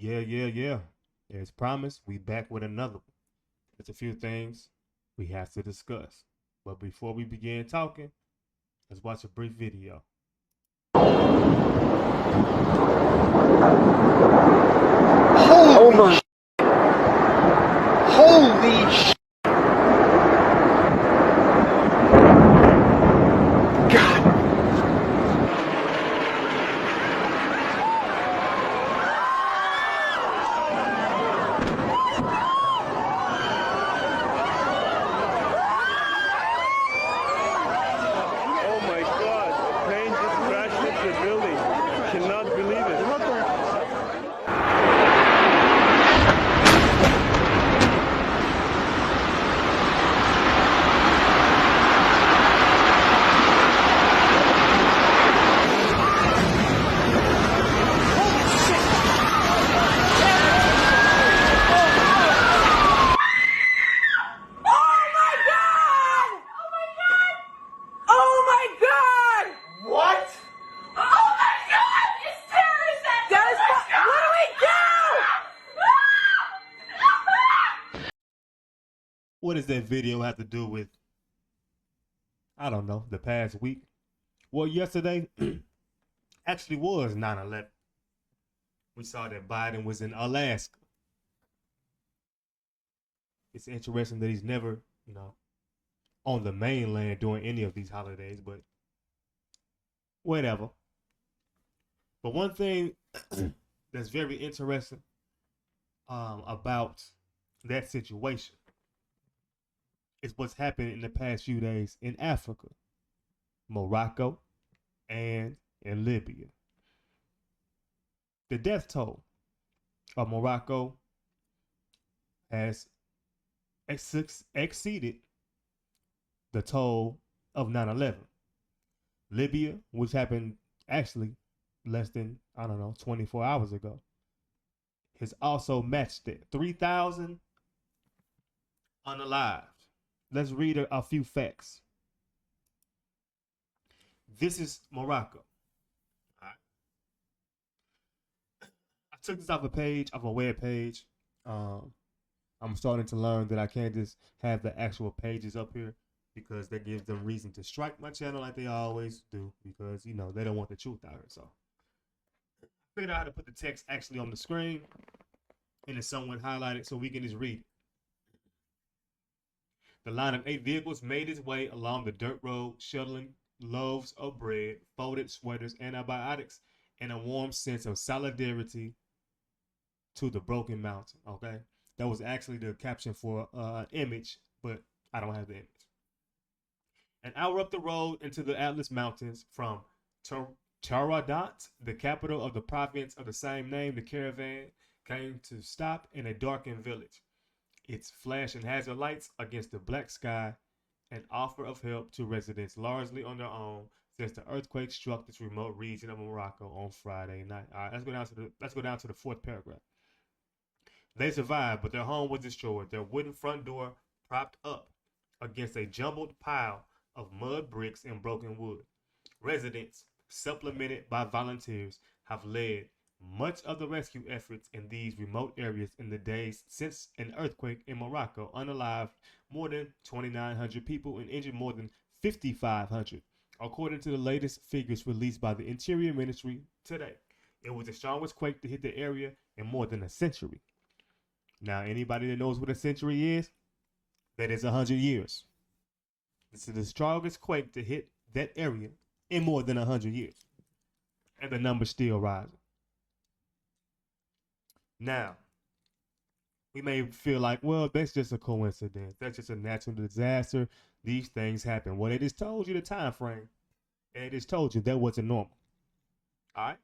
Yeah. As promised, we back with another one. There's a few things we have to discuss. But before we begin talking, let's watch a brief video. Holy Holy sh! God! Oh my God, a plane just crashed into the building. Cannot believe it. What does that video have to do with, I don't know, the past week? Well, yesterday actually was 9/11. We saw that Biden was in Alaska. It's interesting that he's never, on the mainland during any of these holidays, but whatever. But one thing that's very interesting about that situation is what's happened in the past few days in Africa, Morocco, and in Libya. The death toll of Morocco has exceeded the toll of 9/11. Libya, which happened actually less than, 24 hours ago, has also matched it. 3,000 unalived. Let's read a few facts. This is Morocco. All right. I took this off a web page. I'm starting to learn that I can't just have the actual pages up here because that gives them reason to strike my channel like they always do because, they don't want the truth out here. So I figured out how to put the text actually on the screen and it's somewhat highlighted so we can just read it. The line of 8 vehicles made its way along the dirt road, shuttling loaves of bread, folded sweaters, antibiotics, and a warm sense of solidarity to the broken mountain. Okay, that was actually the caption for an image, but I don't have the image. An hour up the road into the Atlas Mountains from Taradant, the capital of the province of the same name, the caravan came to stop in a darkened village. Its flashing hazard lights against the black sky, an offer of help to residents largely on their own since the earthquake struck this remote region of Morocco on Friday night. All right, let's go down to the fourth paragraph. They survived, but their home was destroyed. Their wooden front door propped up against a jumbled pile of mud bricks and broken wood. Residents, supplemented by volunteers, have led much of the rescue efforts in these remote areas in the days since an earthquake in Morocco unalived more than 2,900 people and injured more than 5,500, according to the latest figures released by the Interior Ministry today. It was the strongest quake to hit the area in more than a century. Now, anybody that knows what a century is, that is 100 years. This is the strongest quake to hit that area in more than 100 years. And the number's still rising. Now, we may feel like, well, that's just a coincidence. That's just a natural disaster. These things happen. Well, it just told you the time frame. And it just told you that wasn't normal. All right?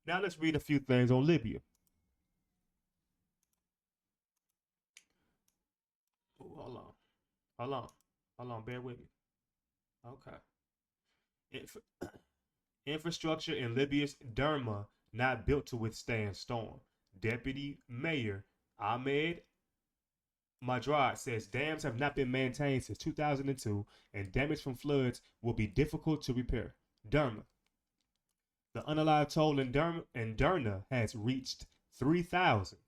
Now let's read a few things on Libya. Ooh, hold on, bear with me. Okay. Infrastructure in Libya's Derma not built to withstand storm. Deputy Mayor Ahmed Madrad says dams have not been maintained since 2002 and damage from floods will be difficult to repair. Derma. The unalived toll in Derna has reached 3,000,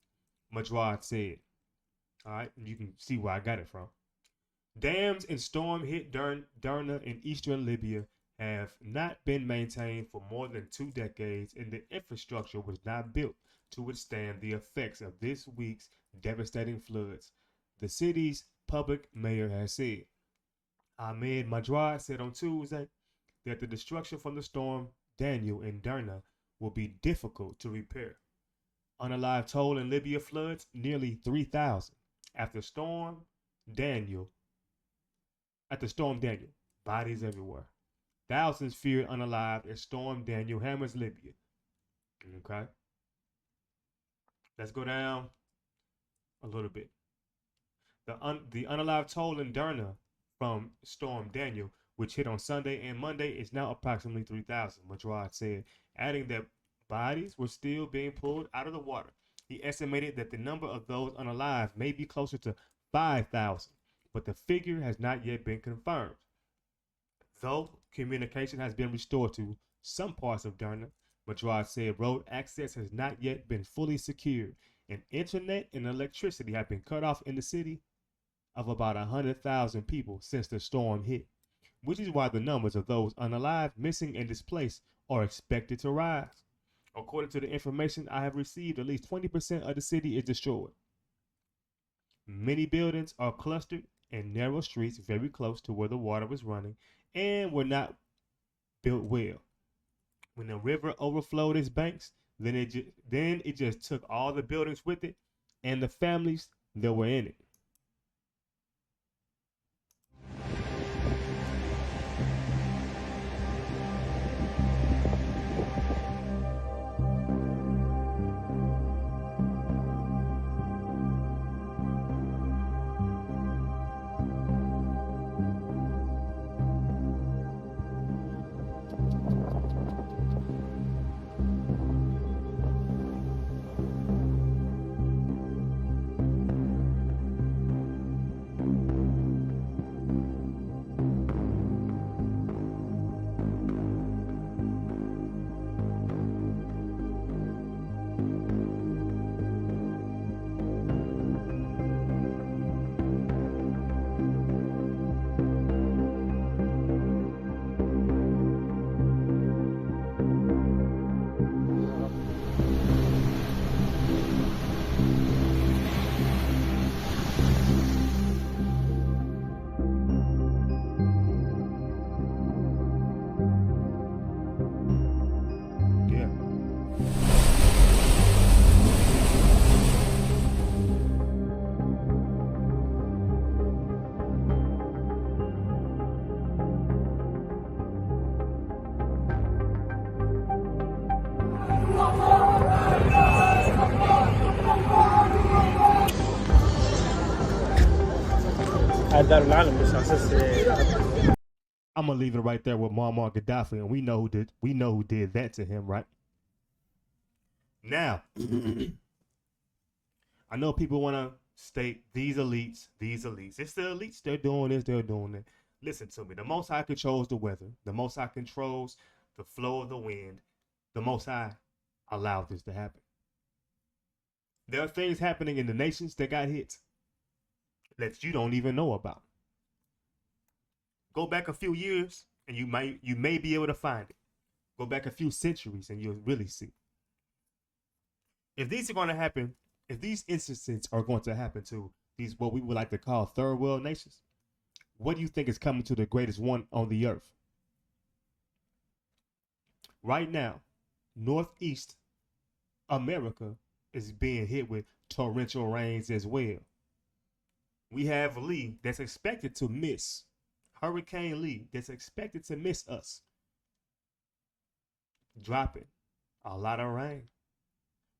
Madrid said. All right, and you can see where I got it from. Dams and storm hit Derna in eastern Libya have not been maintained for more than 2 decades, and the infrastructure was not built to withstand the effects of this week's devastating floods, the city's public mayor has said. Ahmed Madrid said on Tuesday that the destruction from the storm Daniel in Derna will be difficult to repair. Unalive toll in Libya floods nearly 3,000 after Daniel. Storm Daniel, bodies everywhere. Thousands feared unalive as Storm Daniel hammers Libya. Okay, let's go down a little bit. The unalive toll in Derna from Storm Daniel, which hit on Sunday and Monday, is now approximately 3,000, Madrid said, adding that bodies were still being pulled out of the water. He estimated that the number of those unalive may be closer to 5,000, but the figure has not yet been confirmed. Though communication has been restored to some parts of Derna, Madrid said road access has not yet been fully secured, and internet and electricity have been cut off in the city of about 100,000 people since the storm hit, which is why the numbers of those unalive, missing, and displaced are expected to rise. According to the information I have received, at least 20% of the city is destroyed. Many buildings are clustered in narrow streets very close to where the water was running and were not built well. When the river overflowed its banks, then it just took all the buildings with it and the families that were in it. I'm gonna leave it right there with Muammar Gaddafi, and we know who did that to him, right? Now, I know people want to state these elites. It's the elites. They're doing this. They're doing that. Listen to me. The Most High controls the weather. The Most High controls the flow of the wind. The Most High allowed this to happen. There are things happening in the nations that got hit that you don't even know about. Go back a few years and you may be able to find it. Go back a few centuries and you'll really see. If these are going to happen, if these instances are going to happen to these what we would like to call third world nations, what do you think is coming to the greatest one on the earth? Right now, Northeast America is being hit with torrential rains as well. We have Lee that's expected to miss. Hurricane Lee that's expected to miss us. Dropping a lot of rain.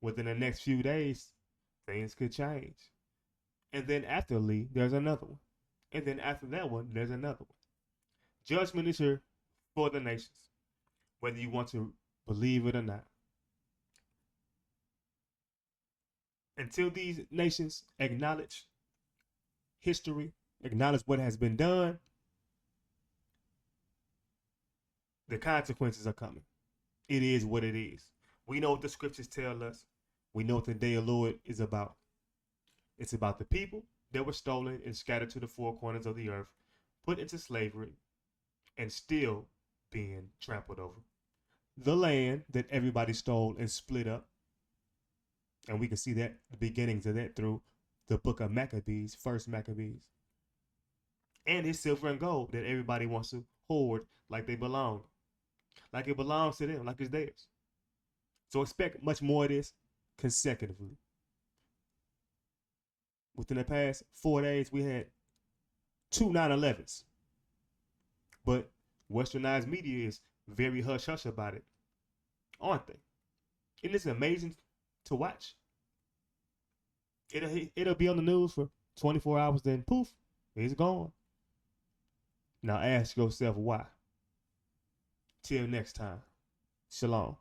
Within the next few days, things could change. And then after Lee, there's another one. And then after that one, there's another one. Judgment is here for the nations, whether you want to believe it or not. Until these nations acknowledge history, acknowledge what has been done, the consequences are coming. It is what it is. We know what the scriptures tell us. We know what the day of the Lord is about. It's about the people that were stolen and scattered to the four corners of the earth, put into slavery, and still being trampled over. The land that everybody stole and split up. And we can see that the beginnings of that through the book of Maccabees, first Maccabees. And his silver and gold that everybody wants to hoard like they belong. Like it belongs to them, like it's theirs. So expect much more of this consecutively. Within the past 4 days, we had 2 9/11s. But westernized media is very hush-hush about it, aren't they? And it's amazing to watch. It'll be on the news for 24 hours, then poof, it's gone. Now ask yourself why. Till next time, Shalom.